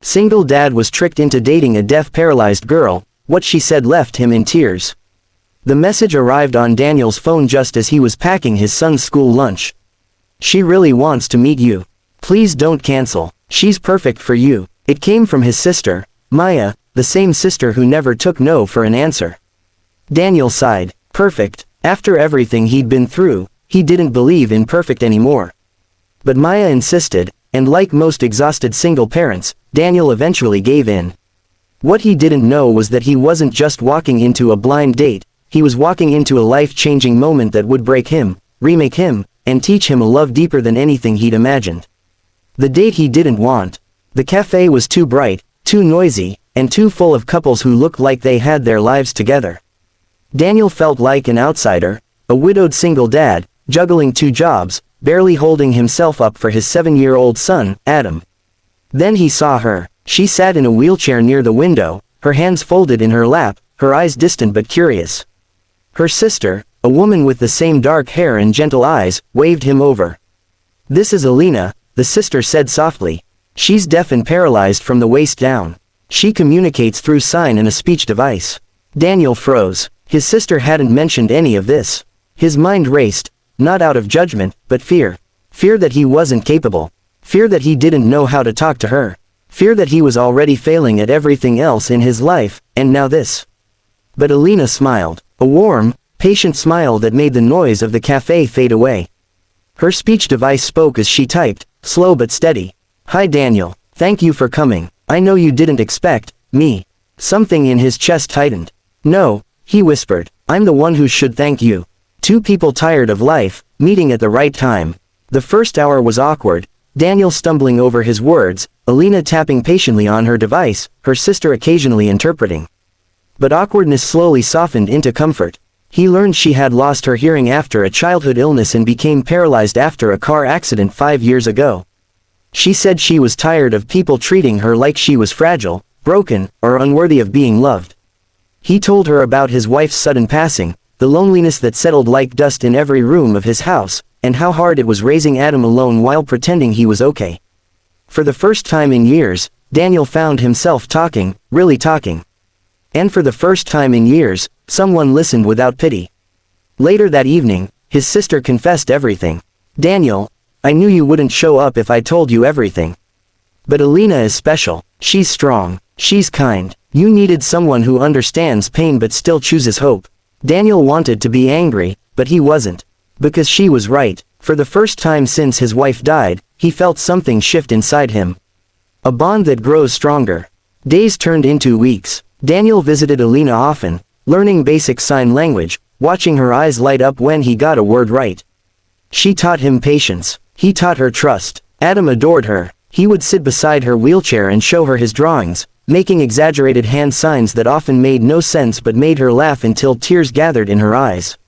Single dad was tricked into dating a deaf paralyzed girl. What she said left him in tears. The message arrived on Daniel's phone just as he was packing his son's school lunch. She really wants to meet you. Please don't cancel. She's perfect for you. It came from his sister, Maya, the same sister who never took no for an answer. Daniel sighed. Perfect. After everything he'd been through, he didn't believe in perfect anymore. But Maya insisted, and like most exhausted single parents, Daniel eventually gave in. What he didn't know was that he wasn't just walking into a blind date, he was walking into a life-changing moment that would break him, remake him, and teach him a love deeper than anything he'd imagined. The date he didn't want. The cafe was too bright, too noisy, and too full of couples who looked like they had their lives together. Daniel felt like an outsider, a widowed single dad, juggling 2 jobs, barely holding himself up for his 7-year-old son, Adam. Then he saw her. She sat in a wheelchair near the window, her hands folded in her lap, her eyes distant but curious. Her sister, a woman with the same dark hair and gentle eyes, waved him over. "This is Alina," the sister said softly. "She's deaf and paralyzed from the waist down. She communicates through sign and a speech device." Daniel froze. His sister hadn't mentioned any of this. His mind raced, not out of judgment, but fear. Fear that he wasn't capable. Fear that he didn't know how to talk to her. Fear that he was already failing at everything else in his life, and now this. But Alina smiled. A warm, patient smile that made the noise of the cafe fade away. Her speech device spoke as she typed, slow but steady. "Hi Daniel, thank you for coming. I know you didn't expect me." Something in his chest tightened. "No," he whispered, "I'm the one who should thank you." 2 people tired of life, meeting at the right time. The first hour was awkward, Daniel stumbling over his words, Alina tapping patiently on her device, her sister occasionally interpreting. But awkwardness slowly softened into comfort. He learned she had lost her hearing after a childhood illness and became paralyzed after a car accident 5 years ago. She said she was tired of people treating her like she was fragile, broken, or unworthy of being loved. He told her about his wife's sudden passing, the loneliness that settled like dust in every room of his house, and how hard it was raising Adam alone while pretending he was okay. For the first time in years, Daniel found himself talking, really talking. And for the first time in years, someone listened without pity. Later that evening, his sister confessed everything. "Daniel, I knew you wouldn't show up if I told you everything. But Alina is special. She's strong. She's kind. You needed someone who understands pain but still chooses hope." Daniel wanted to be angry, but he wasn't. Because she was right. For the first time since his wife died, he felt something shift inside him. A bond that grows stronger. Days turned into weeks. Daniel visited Alina often, learning basic sign language, watching her eyes light up when he got a word right. She taught him patience. He taught her trust. Adam adored her. He would sit beside her wheelchair and show her his drawings, making exaggerated hand signs that often made no sense but made her laugh until tears gathered in her eyes.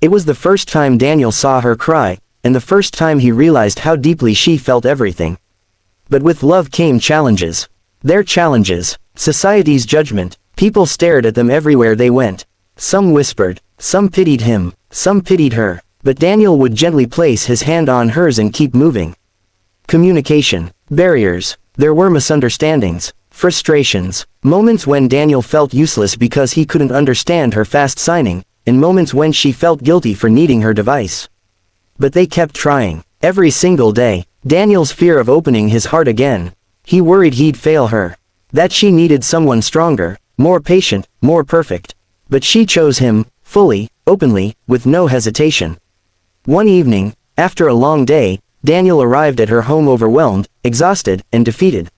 It was the first time Daniel saw her cry, and the first time he realized how deeply she felt everything. But with love came challenges. Their challenges. Society's judgment. People stared at them everywhere they went. Some whispered. Some pitied him. Some pitied her. But Daniel would gently place his hand on hers and keep moving. Communication. Barriers. There were misunderstandings. Frustrations. Moments when Daniel felt useless because he couldn't understand her fast signing, and moments when she felt guilty for needing her device. But they kept trying. Every single day. Daniel's fear of opening his heart again. He worried he'd fail her. That she needed someone stronger, more patient, more perfect. But she chose him, fully, openly, with no hesitation. One evening, after a long day, Daniel arrived at her home overwhelmed, exhausted, and defeated.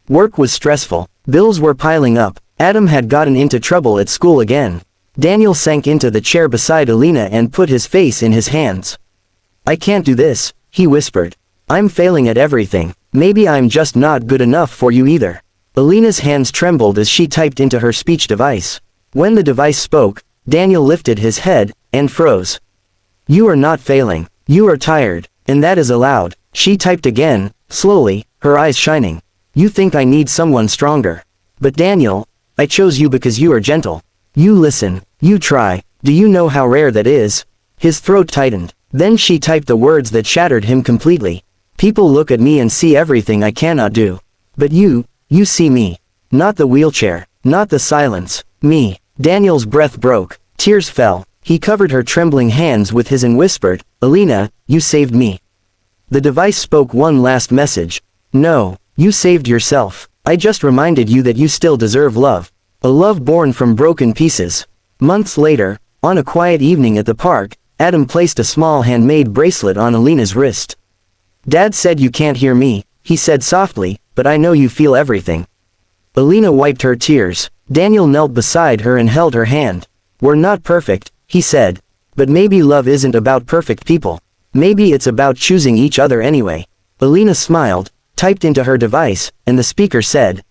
Work was stressful. Bills were piling up. Adam had gotten into trouble at school again. Daniel sank into the chair beside Alina and put his face in his hands. "I can't do this," he whispered. "I'm failing at everything. Maybe I'm just not good enough for you either." Alina's hands trembled as she typed into her speech device. When the device spoke, Daniel lifted his head, and froze. "You are not failing. You are tired, and that is allowed." She typed again, slowly, her eyes shining. "You think I need someone stronger. But Daniel, I chose you because you are gentle. You listen, you try. Do you know how rare that is?" His throat tightened. Then she typed the words that shattered him completely. "People look at me and see everything I cannot do. But you You see me. Not the wheelchair. Not the silence. Me. Daniel's breath broke. Tears fell. He covered her trembling hands with his and whispered, Alina, you saved me. The device spoke one last message. No, you saved yourself. I just reminded you that you still deserve love. A love born from broken pieces. Months later, on a quiet evening at the park, Adam placed a small handmade bracelet on Alina's wrist. Dad said you can't hear me, he said softly, but I know you feel everything. Alina wiped her tears. Daniel knelt beside her and held her hand. We're not perfect, he said. But maybe love isn't about perfect people. Maybe it's about choosing each other anyway. Alina smiled, typed into her device, and the speaker said,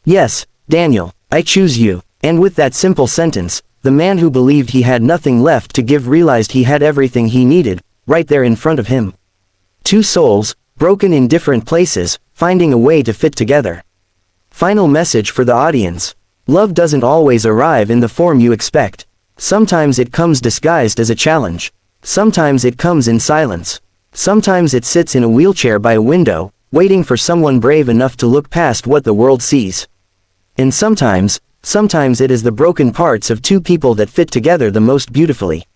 Yes, Daniel, I choose you. And with that simple sentence, the man who believed he had nothing left to give realized he had everything he needed, right there in front of him. Two souls, broken in different places, finding a way to fit together. Final message for the audience. Love doesn't always arrive in the form you expect. Sometimes it comes disguised as a challenge. Sometimes it comes in silence. Sometimes it sits in a wheelchair by a window, waiting for someone brave enough to look past what the world sees. And sometimes it is the broken parts of two people that fit together the most beautifully.